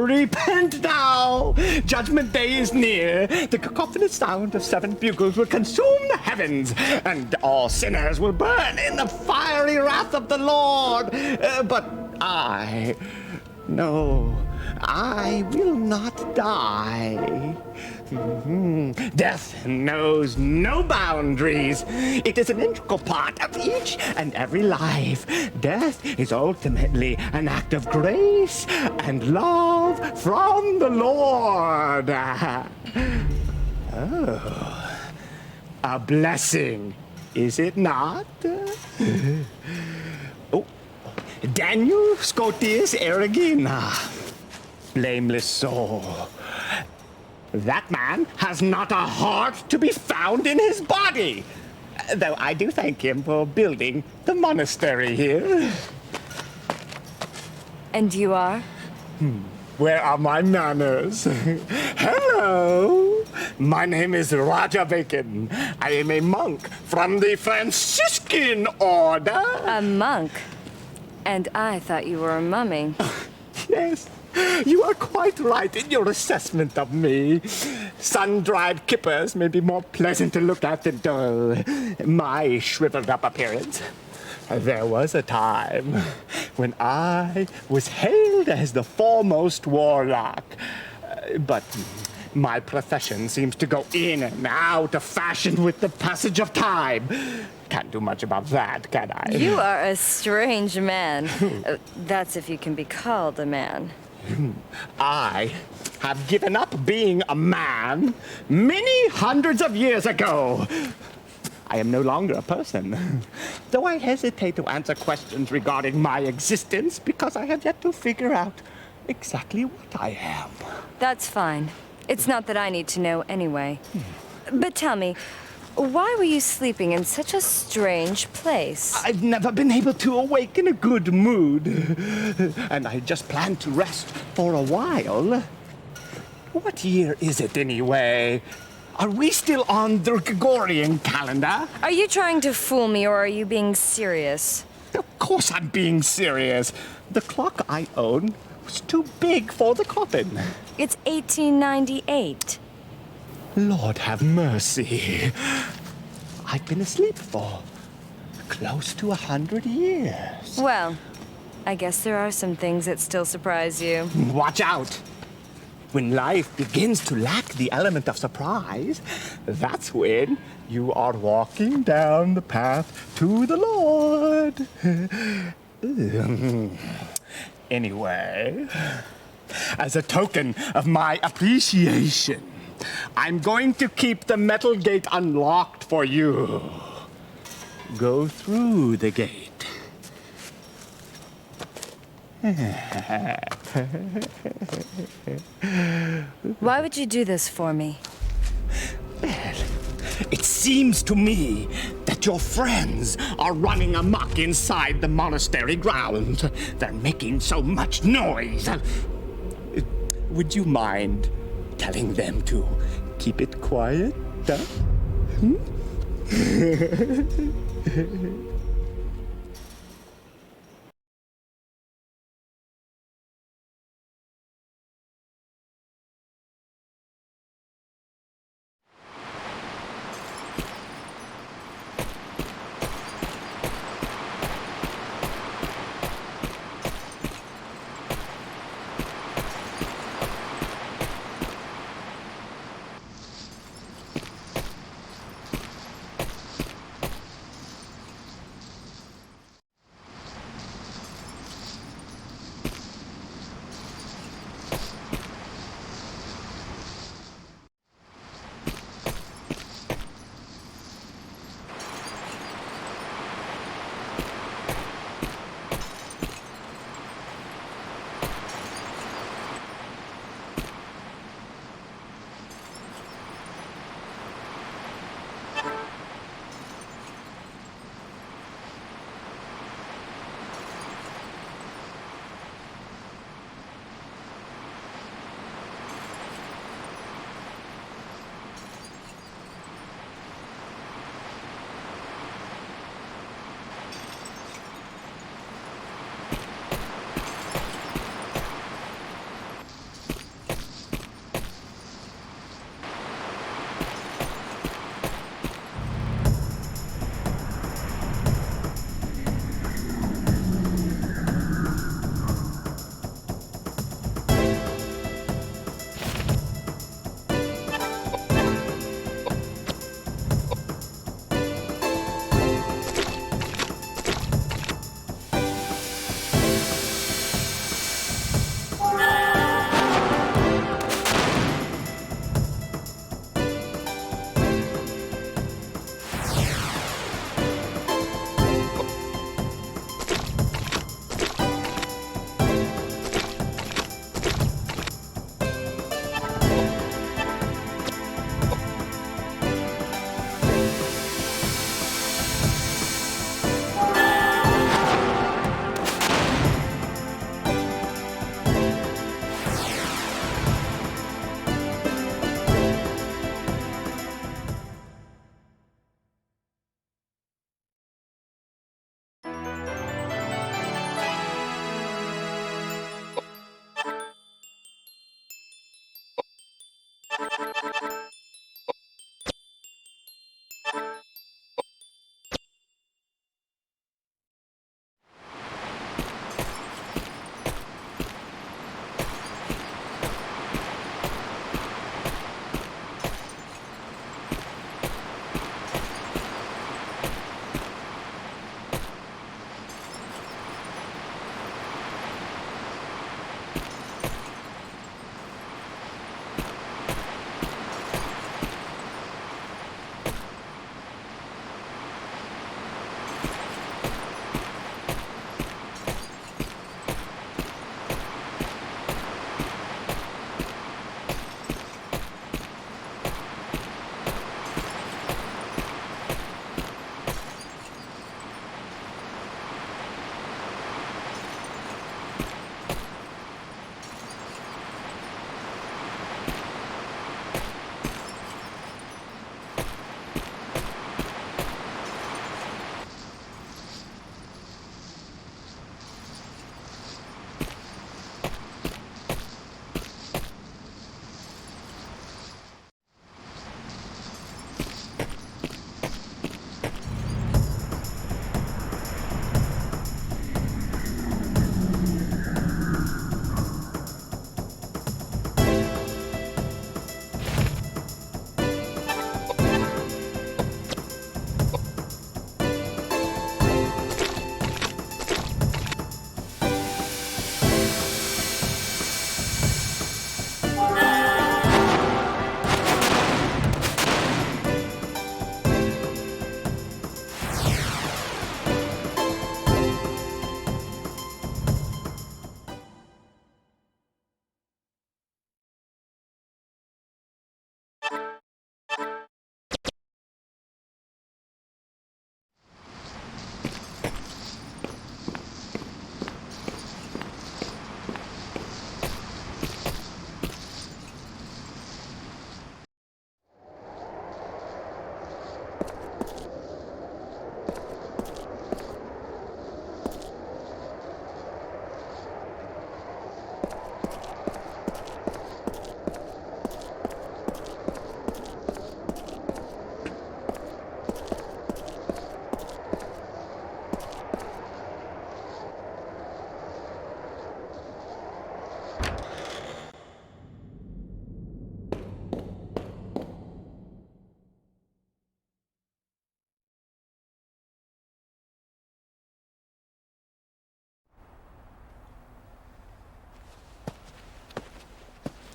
Repent now! Judgment day is near. The cacophonous sound of 7 bugles will consume the heavens, and all sinners will burn in the fiery wrath of the Lord. But I will not die. Death knows no boundaries. It is an integral part of each and every life. Death is ultimately an act of grace and love from the Lord. Oh, a blessing, is it not? Oh, Daniel Scotius Erigena, blameless soul. That man has not a heart to be found in his body. Though I do thank him for building the monastery here. And you are? Where are my manners? Hello! My name is Raja Bacon. I am a monk from the Franciscan order. A monk? And I thought you were a mummy. Yes. You are quite right in your assessment of me. Sun-dried kippers may be more pleasant to look at than my shriveled-up appearance. There was a time when I was hailed as the foremost warlock. But my profession seems to go in and out of fashion with the passage of time. Can't do much about that, can I? You are a strange man. That's if you can be called a man. I have given up being a man many hundreds of years ago. I am no longer a person, though I hesitate to answer questions regarding my existence because I have yet to figure out exactly what I am. That's fine. It's not that I need to know anyway. But tell me, why were you sleeping in such a strange place? I've never been able to awake in a good mood, and I just planned to rest for a while. What year is it anyway? Are we still on the Gregorian calendar? Are you trying to fool me, or are you being serious? Of course I'm being serious. The clock I own was too big for the coffin. It's 1898. Lord have mercy. I've been asleep for close to 100 years. Well, I guess there are some things that still surprise you. Watch out. When life begins to lack the element of surprise, that's when you are walking down the path to the Lord. Anyway, as a token of my appreciation, I'm going to keep the metal gate unlocked for you. Go through the gate. Why would you do this for me? Well, it seems to me that your friends are running amok inside the monastery grounds. They're making so much noise. Would you mind telling them to keep it quiet?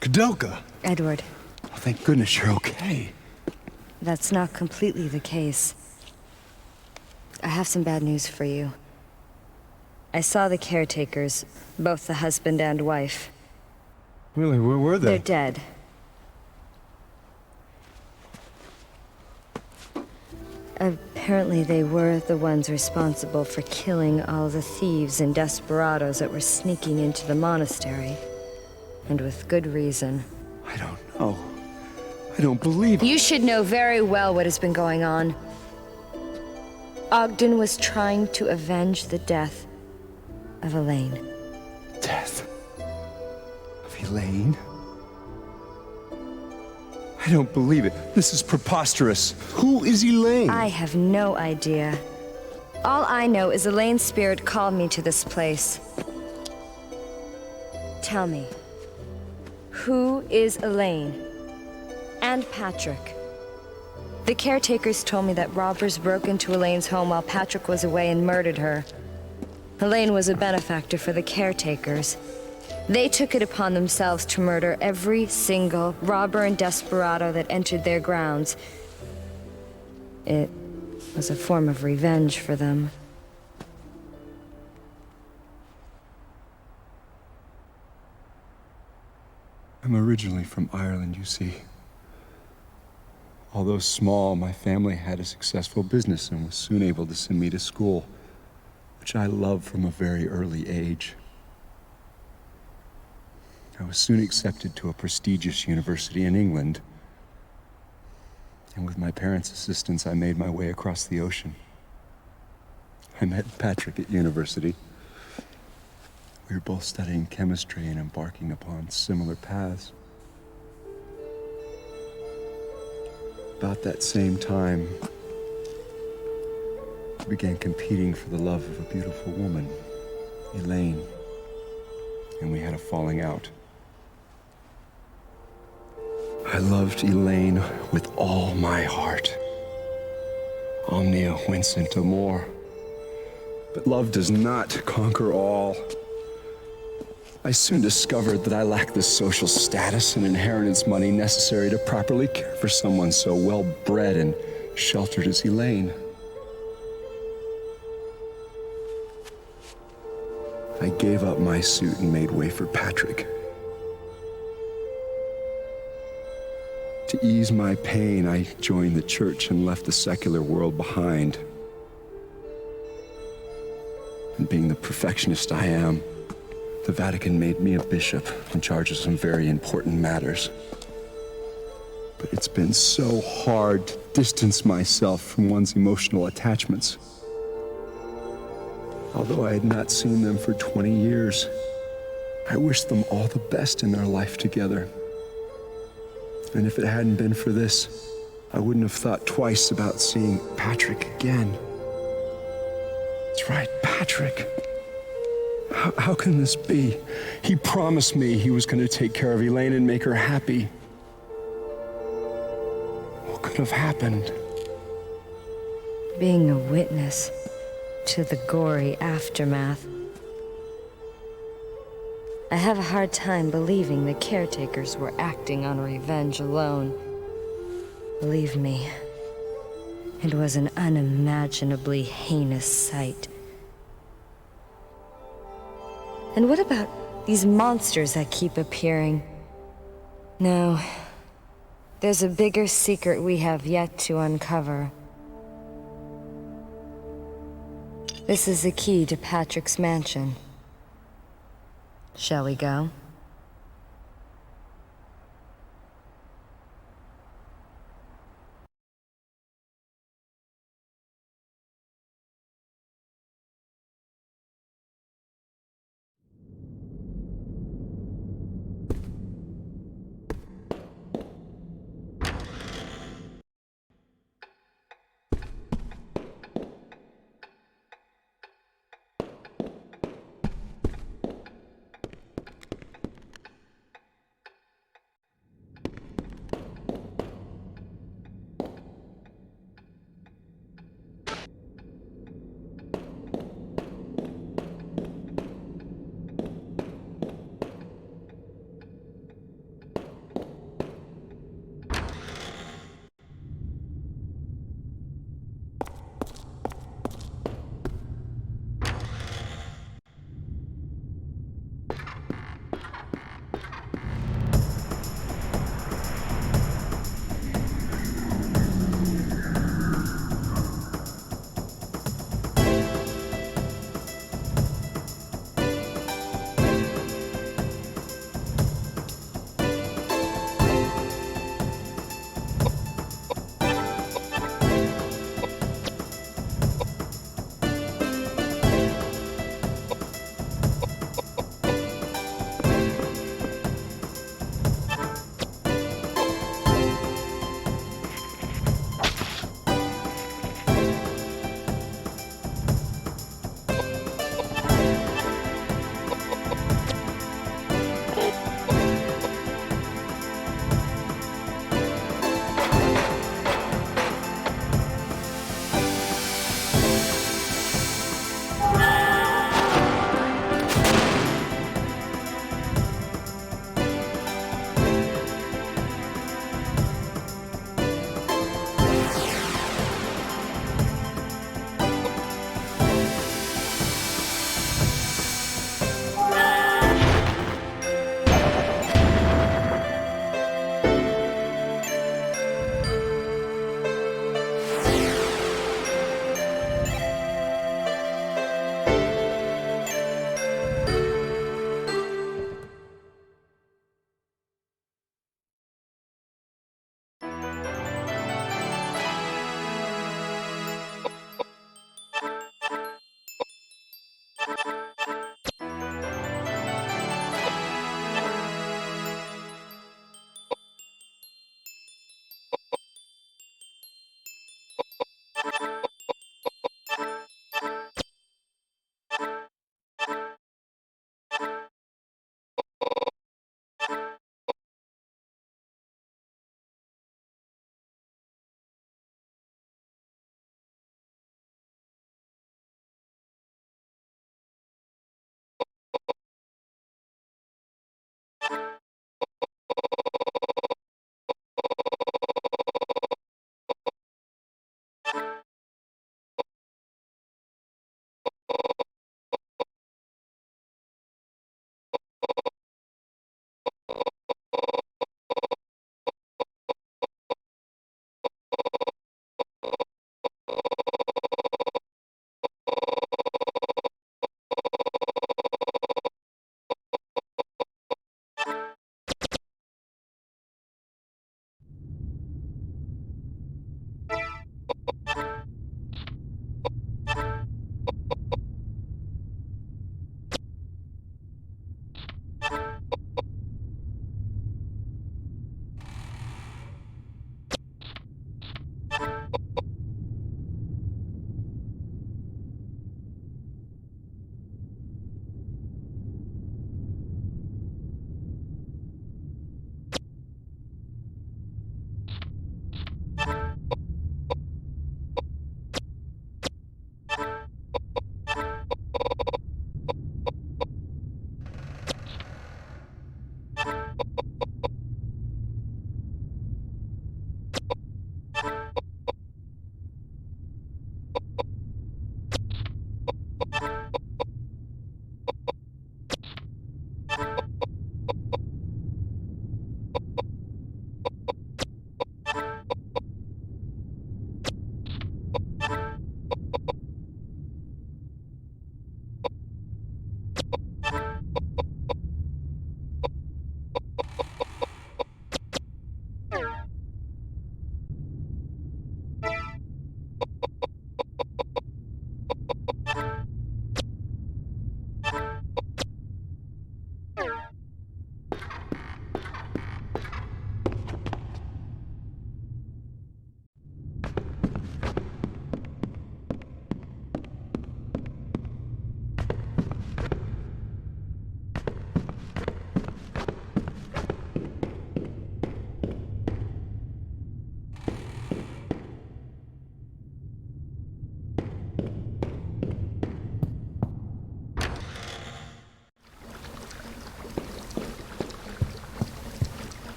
Koudelka! Edward, Oh, thank goodness you're okay. that's not completely the case. I have some bad news for you. I saw the caretakers, both the husband and wife. Really, where were They're they? dead. Apparently they were the ones responsible for killing all the thieves and desperados that were sneaking into the monastery. And with good reason. I don't know. I don't believe it. You should know very well what has been going on. Ogden was trying to avenge the death of Elaine. Death of Elaine? I don't believe it. This is preposterous. Who is Elaine? I have no idea. All I know is Elaine's spirit called me to this place. Tell me, who is Elaine? And Patrick? The caretakers told me that robbers broke into Elaine's home while Patrick was away and murdered her. Elaine was a benefactor for the caretakers. They took it upon themselves to murder every single robber and desperado that entered their grounds. It was a form of revenge for them. I'm originally from Ireland, you see. Although small, my family had a successful business and was soon able to send me to school, which I loved from a very early age. I was soon accepted to a prestigious university in England. And with my parents' assistance, I made my way across the ocean. I met Patrick at university. We were both studying chemistry and embarking upon similar paths. About that same time, I began competing for the love of a beautiful woman, Elaine, and we had a falling out. I loved Elaine with all my heart. Omnia vincit amor. But love does not conquer all. I soon discovered that I lacked the social status and inheritance money necessary to properly care for someone so well-bred and sheltered as Elaine. I gave up my suit and made way for Patrick. To ease my pain, I joined the church and left the secular world behind. And being the perfectionist I am, the Vatican made me a bishop in charge of some very important matters. But it's been so hard to distance myself from one's emotional attachments. Although I had not seen them for 20 years, I wish them all the best in their life together. And if it hadn't been for this, I wouldn't have thought twice about seeing Patrick again. That's right, Patrick. How can this be? He promised me he was going to take care of Elaine and make her happy. What could have happened? Being a witness to the gory aftermath. I have a hard time believing the caretakers were acting on revenge alone. Believe me, it was an unimaginably heinous sight. And what about these monsters that keep appearing? No, there's a bigger secret we have yet to uncover. This is the key to Patrick's mansion. Shall we go?